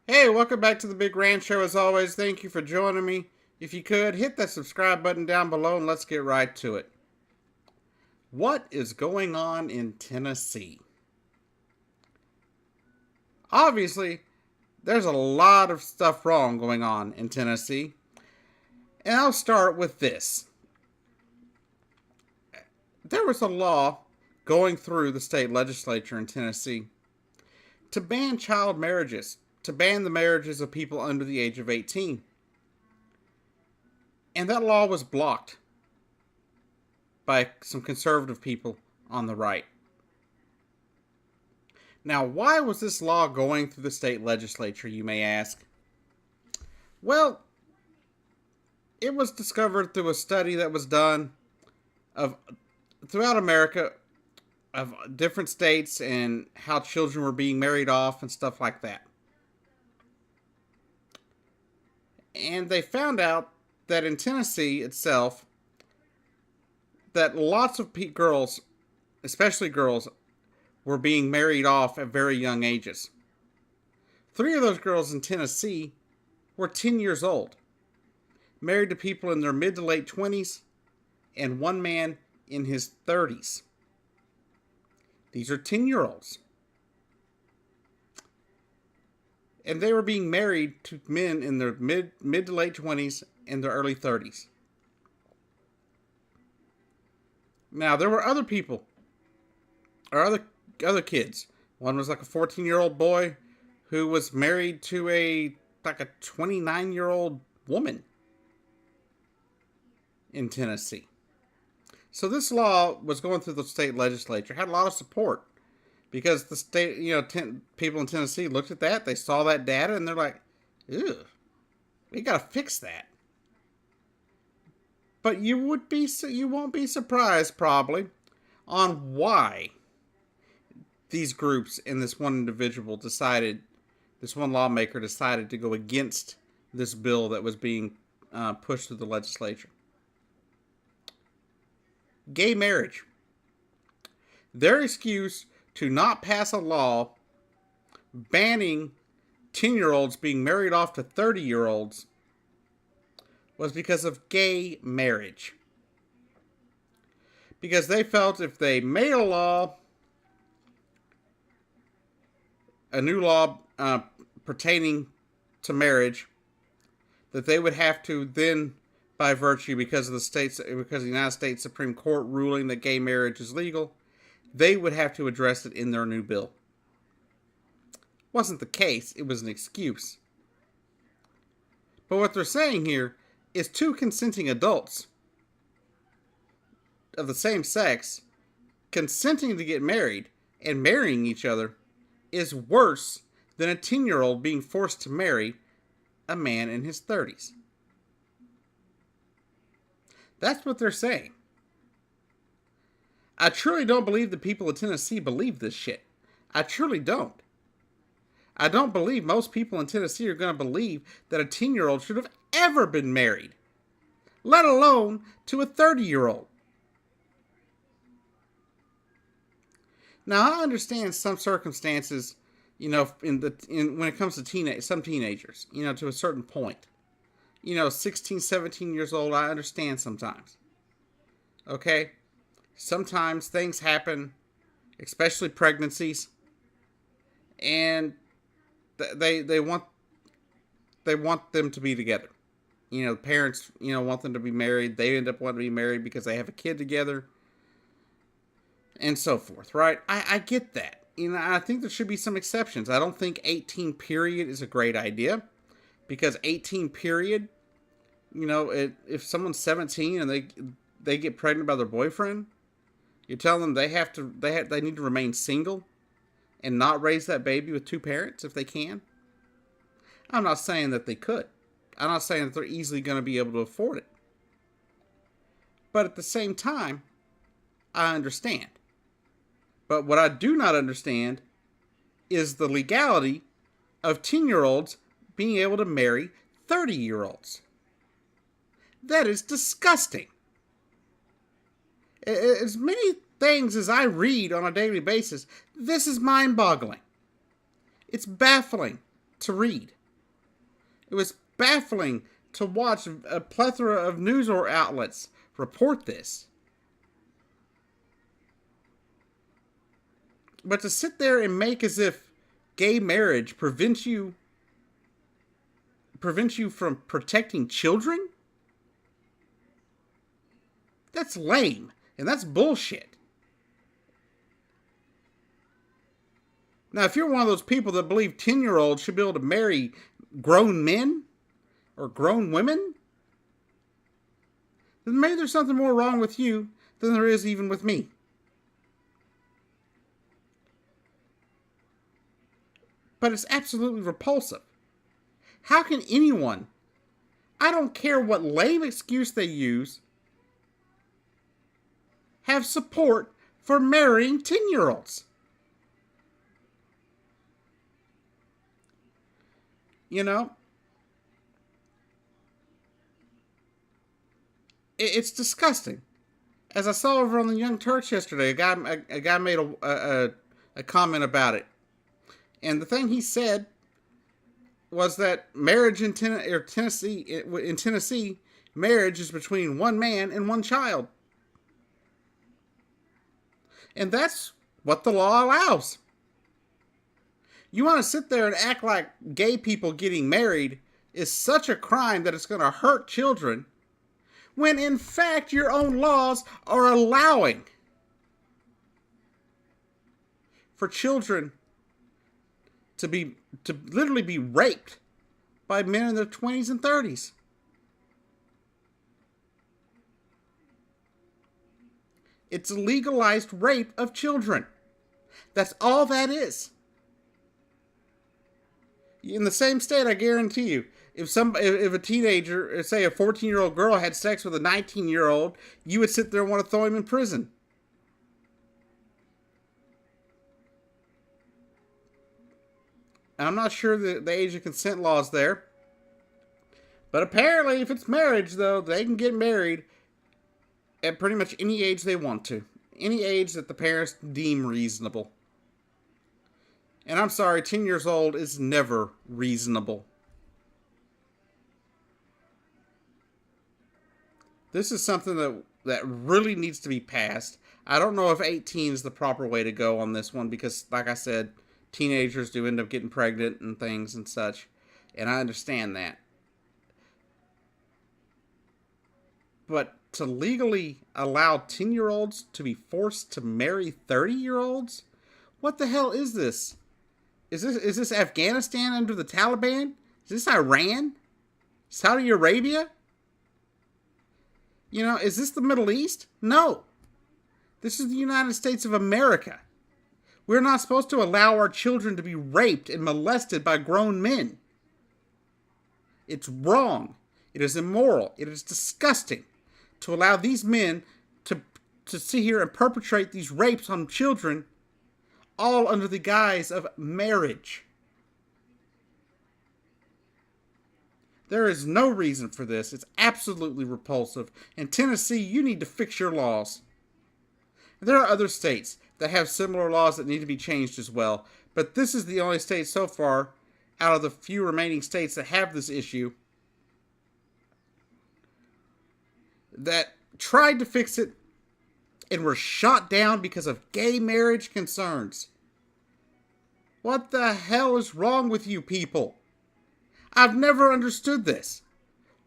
Hey, welcome back to the Big Ranch Show. As always, thank you for joining me. If you could, hit that subscribe button down below and let's get right to it. What is going on in Tennessee? Obviously, there's a lot of stuff wrong going on in Tennessee. And I'll start with this. There was a law going through the state legislature in Tennessee to ban child marriages, to ban the marriages of people under the age of 18. And that law was blocked by some conservative people on the right. Now, why was this law going through the state legislature, you may ask? Well, it was discovered through a study that was done of throughout America of different states and how children were being married off and stuff like that. And they found out that in Tennessee itself, that lots of girls, especially girls, were being married off at very young ages. 3 of those girls in Tennessee were 10 years old, married to people in their mid to late 20s, and one man in his 30s. These are 10-year-olds. And they were being married to men in their mid to late 20s and their early 30s. Now, there were other people, or other kids. One was like a 14-year-old boy who was married to a 29-year-old woman in Tennessee. So this law was going through the state legislature, had a lot of support because the state, people in Tennessee looked at that, they saw that data, and they're like, "Ew, we got to fix that." But you won't be surprised probably on why these groups and this one lawmaker decided to go against this bill that was being pushed through the legislature. Gay marriage. Their excuse to not pass a law banning 10-year-olds being married off to 30-year-olds was because of gay marriage. Because they felt if they made a new law pertaining to marriage, that they would have to then, by virtue, because of the United States Supreme Court ruling that gay marriage is legal, they would have to address it in their new bill. Wasn't the case, it was an excuse. But what they're saying here is two consenting adults of the same sex consenting to get married and marrying each other is worse than a 10-year-old being forced to marry a man in his 30s. That's what they're saying. I truly don't believe the people of Tennessee believe this shit. I truly don't. I don't believe most people in Tennessee are going to believe that a 10-year-old should have ever been married, let alone to a 30-year-old. Now, I understand some circumstances, when it comes to some teenagers, to a certain point. 16, 17 years old, I understand sometimes. Okay? Sometimes things happen, especially pregnancies, and they want them to be together. Parents, want them to be married. They end up wanting to be married because they have a kid together, and so forth, right? I get that. I think there should be some exceptions. I don't think 18 period is a great idea, because 18 period, if someone's 17 and they get pregnant by their boyfriend, you're telling them they need to remain single and not raise that baby with two parents if they can. I'm not saying that they could. I'm not saying that they're easily going to be able to afford it. But at the same time, I understand. But what I do not understand is the legality of 10-year-olds being able to marry 30-year-olds. That is disgusting. As many things as I read on a daily basis, this is mind-boggling. It's baffling. to read. It was baffling to watch a plethora of news or outlets report this. But to sit there and make as if gay marriage prevents you from protecting children? That's lame, and that's bullshit. Now, if you're one of those people that believe 10-year-olds should be able to marry grown men or grown women, then maybe there's something more wrong with you than there is even with me. But it's absolutely repulsive. How can anyone, I don't care what lame excuse they use, have support for marrying 10-year-olds? You know, it's disgusting. As I saw over on the Young Turks yesterday, a guy made a comment about it, and the thing he said was that marriage in Tennessee, marriage is between one man and one child, and that's what the law allows. You want to sit there and act like gay people getting married is such a crime that it's going to hurt children, when in fact your own laws are allowing for children to literally be raped by men in their 20s and 30s. It's legalized rape of children. That's all that is. In the same state, I guarantee you, if a teenager, say a 14-year-old girl, had sex with a 19-year-old, you would sit there and want to throw him in prison. I'm not sure the age of consent law is there. But apparently, if it's marriage, though, they can get married at pretty much any age they want to. Any age that the parents deem reasonable. And I'm sorry, 10 years old is never reasonable. This is something that really needs to be passed. I don't know if 18 is the proper way to go on this one because, like I said, teenagers do end up getting pregnant and things and such. And I understand that. But to legally allow 10-year-olds to be forced to marry 30-year-olds? What the hell is this? Is this Afghanistan under the Taliban? Is this Iran? Saudi Arabia? You know, is this the Middle East? No. This is the United States of America. We're not supposed to allow our children to be raped and molested by grown men. It's wrong. It is immoral. It is disgusting to allow these men to sit here and perpetrate these rapes on children, all under the guise of marriage. There is no reason for this. It's absolutely repulsive. In Tennessee, you need to fix your laws. There are other states that have similar laws that need to be changed as well. But this is the only state so far, out of the few remaining states that have this issue, that tried to fix it and were shot down because of gay marriage concerns. What the hell is wrong with you people? I've never understood this.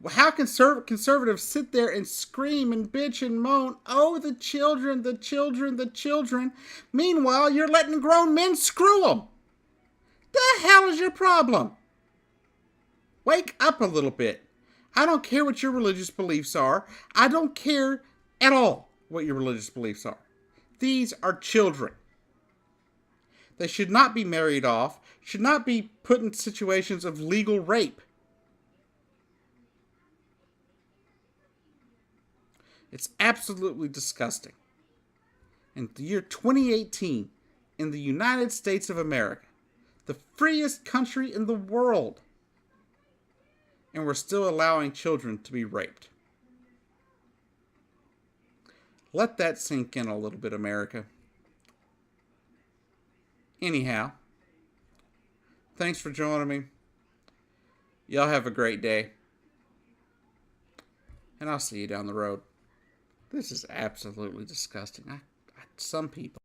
How conservatives sit there and scream and bitch and moan, oh, the children, the children, the children. Meanwhile, you're letting grown men screw them. The hell is your problem? Wake up a little bit. I don't care what your religious beliefs are. I don't care at all what your religious beliefs are. These are children. They should not be married off, should not be put in situations of legal rape. It's absolutely disgusting. In the year 2018, in the United States of America, the freest country in the world, and we're still allowing children to be raped. Let that sink in a little bit, America. Anyhow, thanks for joining me. Y'all have a great day. And I'll see you down the road. This is absolutely disgusting. Some people.